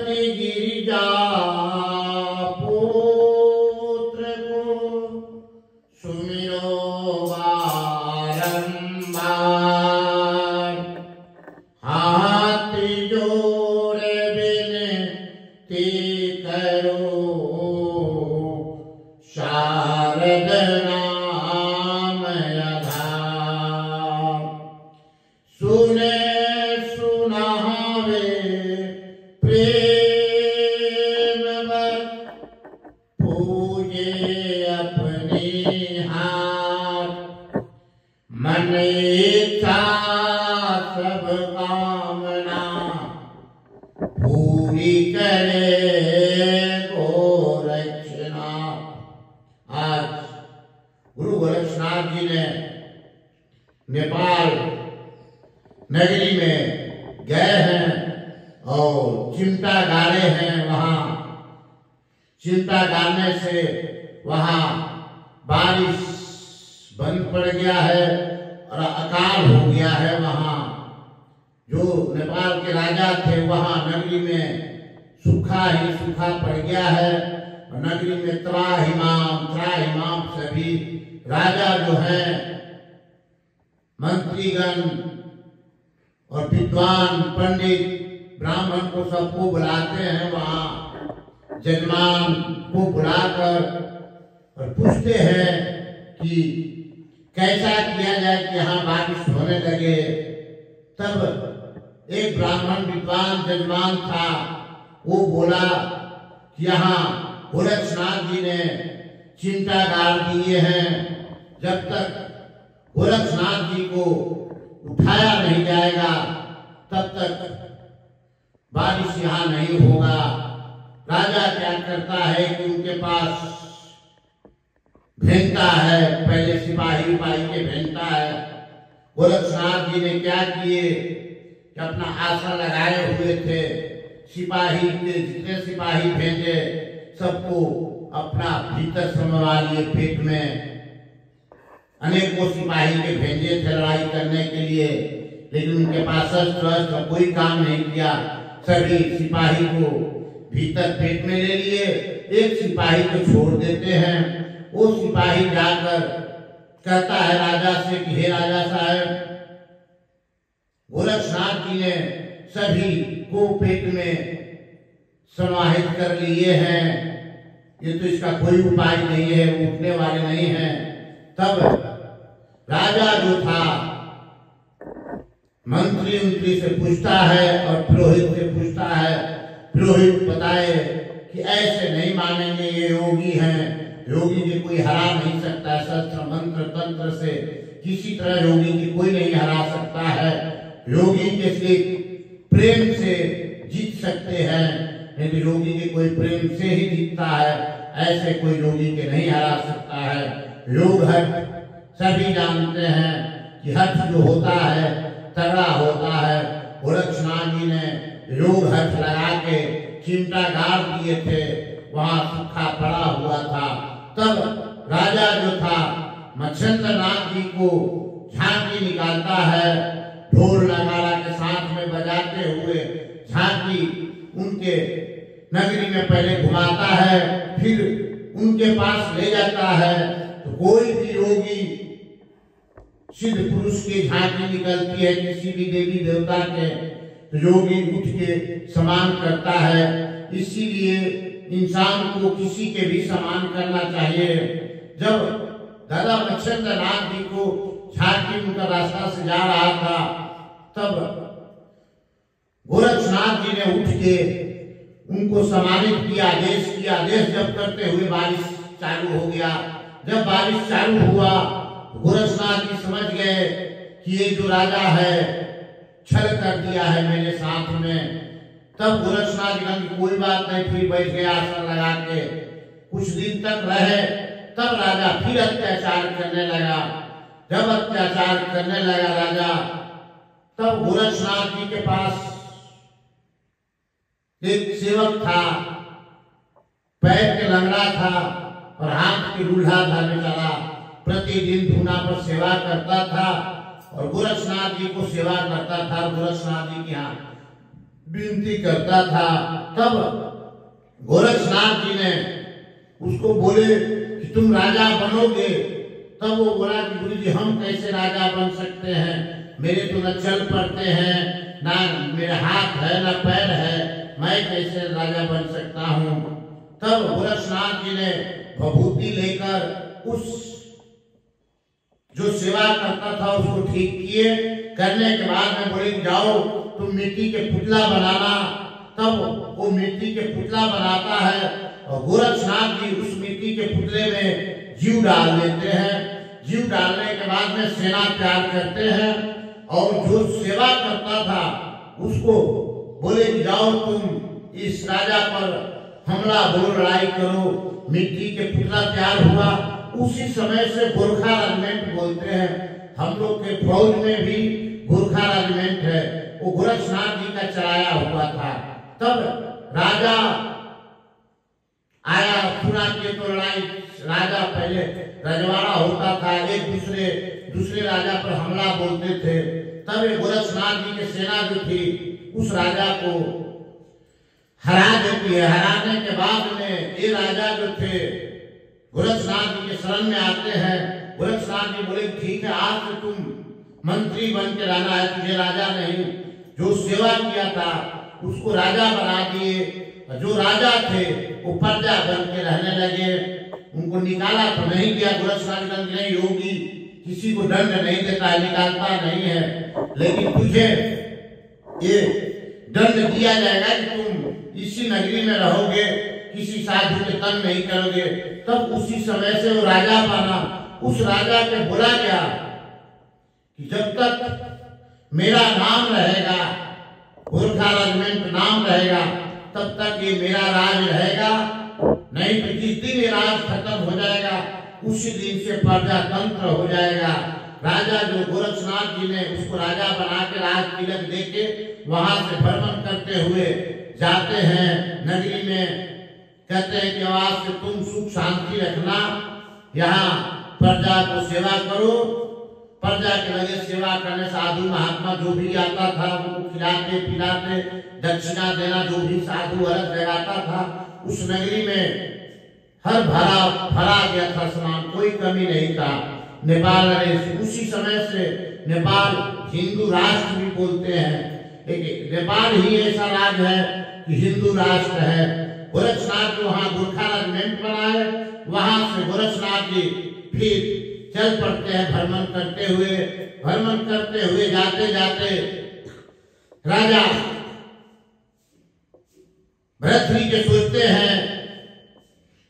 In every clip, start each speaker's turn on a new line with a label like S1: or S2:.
S1: सती गिरिजा पुत्र को सुमिरो बारंबार। हाथ जोड़े विनती करो शारद नाम आधार। सुने सुनावे प्रेमवत पूजे अपने हाथ। मन इच्छा सब कामना पूरी करे गोरक्षनाथ। आज गुरु गोरक्षनाथ जी ने नेपाल नगरी में गए हैं और चिमटा गाड़े हैं। वहां चिमटा गाड़ने से वहां बारिश बंद पड़ गया है और अकाल हो गया है। वहां जो नेपाल के राजा थे वहां नगरी में सूखा ही सूखा पड़ गया है और नगरी में त्राहिमाम सभी राजा जो हैं मंत्रीगण और विद्वान पंडित ब्राह्मण को सबको बुलाते हैं। वहां जजमान को बुलाकर और पूछते हैं कि कैसा किया जाए कि यहाँ बारिश होने लगे। तब एक ब्राह्मण विद्वान जजमान था, वो बोला कि यहाँ गोरक्षनाथ जी ने चिमटा गाड़ दिए हैं, जब तक गोरक्षनाथ जी को उठाया नहीं जाएगा तब तक बारिश यहाँ नहीं होगा। राजा क्या करता है कि उनके पास भेजता है, पहले सिपाही के भेजता है। गोरक्षनाथ जी ने क्या किए कि अपना आसन लगाए हुए थे, सिपाही के जितने सिपाही भेजे सबको अपना भीतर समवा लिए पेट में। अनेकों सिपाही के भेजे थे लड़ाई करने के लिए, लेकिन उनके पास शस्त्र कोई काम नहीं किया। सभी सिपाही को भीतर पेट में ले लिए, एक सिपाही को छोड़ देते हैं। वो सिपाही जाकर कहता है राजा से कि हे राजा साहब, गोरक्षनाथ जी ने सभी को पेट में समाहित कर लिए हैं, ये तो इसका कोई उपाय नहीं है, उठने वाले नहीं हैं। तब राजा जो था मंत्री से पूछता है और पुरोहित से पूछता है। पुरोहित बताए कि ऐसे नहीं मानेंगे, ये योगी हैं, योगी जी कोई हरा नहीं सकता, शस्त्र मंत्र तंत्र से किसी तरह योगी जी कोई नहीं हरा सकता है। योगी के सिर्फ प्रेम से जीत सकते हैं, नहीं तो योगी जी कोई प्रेम से ही जीतता है, ऐसे कोई योगी के नहीं हरा सकता है। योग हठ सभी जानते हैं कि हठ जो होता है तगड़ा होता है। गोरक्षनाथ जी ने योग हठ लगा के चिमटा गाड़ दिए थे, वहां सूखा पड़ा हुआ था। तब राजा जो था मच्छिंद्रनाथ जी को झांकी निकालता है, ढोल नगाड़ा के साथ में बजाते हुए झांकी उनके नगरी में पहले घुमाता है, फिर उनके पास ले जाता है। तो कोई भी योगी सिद्ध पुरुष की झांकी निकलती है किसी भी देवी देवता के, तो योगी उठ के समान करता है। इसीलिए इंसान को किसी के भी समान करना चाहिए। जब दादा मच्छिंद्रनाथ जी को झांकी उनका रास्ता से जा रहा था, तब गोरक्षनाथ जी ने उठ के उनको सम्मानित किया, आदेश किया। आदेश जब करते हुए बारिश चालू हो गया। जब बारिश चालू हुआ, गोरक्षनाथ जी समझ गए कि ये जो राजा है छल कर दिया है मेरे साथ में। तब गोरक्षनाथ जी की कोई बात नहीं, फिर बैठ गया आसन लगा के। कुछ दिन तक रहे, तब राजा फिर अत्याचार करने लगा। जब अत्याचार करने लगा राजा, तब गोरक्षनाथ जी के पास एक सेवक था, पैर के लंगड़ा था और हाथ के लूल्हा था बेचारा। प्रतिदिन धूना पर सेवा करता था और गोरक्षनाथ जी को सेवा करता था। गोरक्षनाथ जी के यहाँ विनती करता था। तब गोरक्षनाथ जी ने उसको बोले कि तुम राजा बनोगे। तब वो बोला कि गुरु जी हम कैसे राजा बन सकते हैं, मेरे तो न चल पड़ते हैं, ना मेरे हाथ है ना पैर है, मैं कैसे राजा बन सकता हूँ। तब गोरक्षनाथ जी ने भभूति लेकर उस जो सेवा करता था उसको ठीक किए। करने के बाद में बोले जाओ तुम मिट्टी के पुतला बनाना। तब वो मिट्टी के पुतला बनाता है और गोरक्षनाथ जी उस मिट्टी के पुतले में जीव डाल देते हैं। जीव डालने के बाद में सेना तैयार करते हैं और जो सेवा करता था उसको बोले कि जाओ तुम इस राजा पर हमला बोलो, लड़ाई करो। मिट्टी के पुतला तैयार हुआ। उसी समय से गोरखा रेजिमेंट बोलते हैं, हम लोग के फौज में भी गोरखा रेजिमेंट है, वो गोरक्षनाथ जी का चलाया हुआ था। तब राजा आया, सुना के तो लड़ाई, राजा पहले रजवाड़ा होता था, एक दूसरे राजा पर हमला बोलते थे। तब ये गोरक्षनाथ जी की सेना जो थी उस राजा को हरा देती है। हराने के बाद में ये राजा जो थे गोरक्षनाथ जी के शरण में आते हैं। गोरक्षनाथ जी बोले ठीक है, आज से तुम मंत्री बन के रहना है, तुझे राजा नहीं। जो सेवा किया था उसको राजा बना दिए। जो राजा थे वो प्रजा बन के रहने लगे। उनको निकाला तो नहीं गया। गोरक्षनाथ जी नहीं, योगी किसी को दंड नहीं देता है, निकालता नहीं है, लेकिन तुझे ये दंड दिया जाएगा कि तुम इसी नगरी में रहोगे, किसी साधु के तंग नहीं करोगे। तब उसी समय से वो राजा बना। उस राजा के बोला गया कि जब तक मेरा नाम रहेगा, गोरखा रेजिमेंट नाम रहेगा, तब तक ये मेरा राज रहेगा, नहीं तो जिस दिन ये राज खत्म हो जाएगा उसी दिन से प्रजातंत्र हो जाएगा। राजा जो गोरक्षनाथ जी ने उसको राजा बना के राज तिलक देके वहां से भ्रमण करते हुए जाते हैं नगरी में। कहते हैं कि आज से तुम सुख शांति रखना, यहाँ प्रजा को सेवा करो। प्रजा के लगे सेवा करने, साधु महात्मा जो भी आता था उनको खिलाते पिलाते, दक्षिणा देना, जो भी साधु अर्घ लगाता था। उस नगरी में हर भरा गया था सामान, कोई कमी नहीं था। नेपाल उसी समय से नेपाल हिंदू राष्ट्र भी बोलते हैं, लेकिन नेपाल ही ऐसा राज्य है कि हिंदू राष्ट्र है। गोरक्षनाथ जी वहाँ गोरखा रेजिमेंट बनाए, वहां से गोरक्षनाथ जी फिर चल पड़ते हैं भ्रमण करते हुए जाते जाते राजा भरतरी के सोचते हैं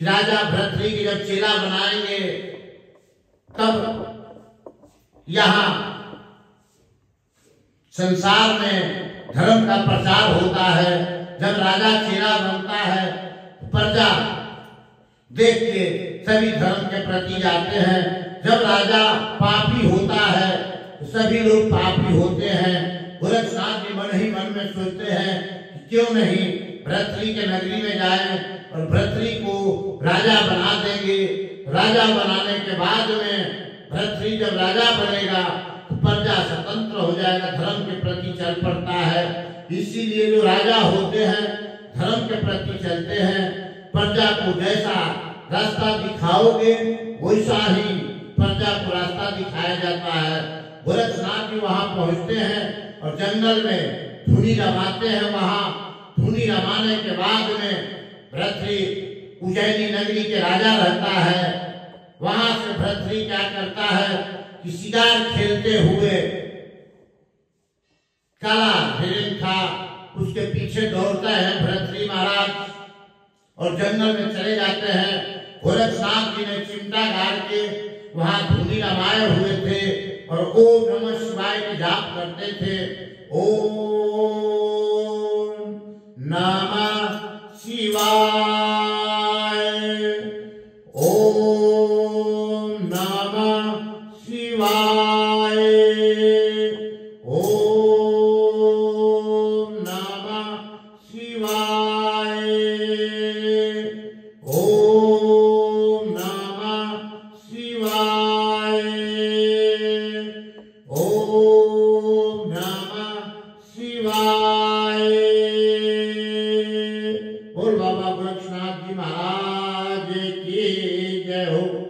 S1: कि राजा भरतरी के जब चेला बनाएंगे तब यहाँ संसार में धर्म का प्रचार होता है। जब राजा चेला बनता है प्रजा देख के सभी धर्म के प्रति जाते हैं। जब राजा पापी होता है तो सभी लोग पापी होते हैं। गोरक्षनाथ जी मन ही मन में सोचते हैं कि क्यों नहीं भरतरी के नगरी में जाएं और भरतरी को राजा बना देंगे। राजा बनाने के बाद में भरतरी जब राजा बनेगा तो प्रजा स्वतंत्र हो जाएगा, धर्म के प्रति चल पड़ता है। इसीलिए जो राजा होते हैं धर्म के प्रति चलते हैं। प्रजा को जैसा रास्ता दिखाओगे वैसा ही प्रजा को रास्ता दिखाया जाता है। गोरक्षनाथ जी वहां पहुंचते हैं और जंगल में धुनी रमाते हैं। वहां धुनी रमाने के बाद में भरतरी उज्जैनी नगरी के राजा रहता है। वहां से भरतरी क्या करता है कि शिकार खेलते हुए काला हिरण था उसके पीछे दौड़ता है भरतरी महाराज और जंगल में चले जाते हैं। गोरक्षनाथ जी ने चिमटा गाड़ के वहां धुनी रमाए हुए थे और ओम नमः शिवाय के जाप करते थे। ओम नमः शिवाय, ओम नमः शिवाय, ओम नमः शिवाय, ओम नमः शिवाय, ओम नमः शिवाय। बोल बाबा गोरक्षनाथ जी महाराज की जय हो।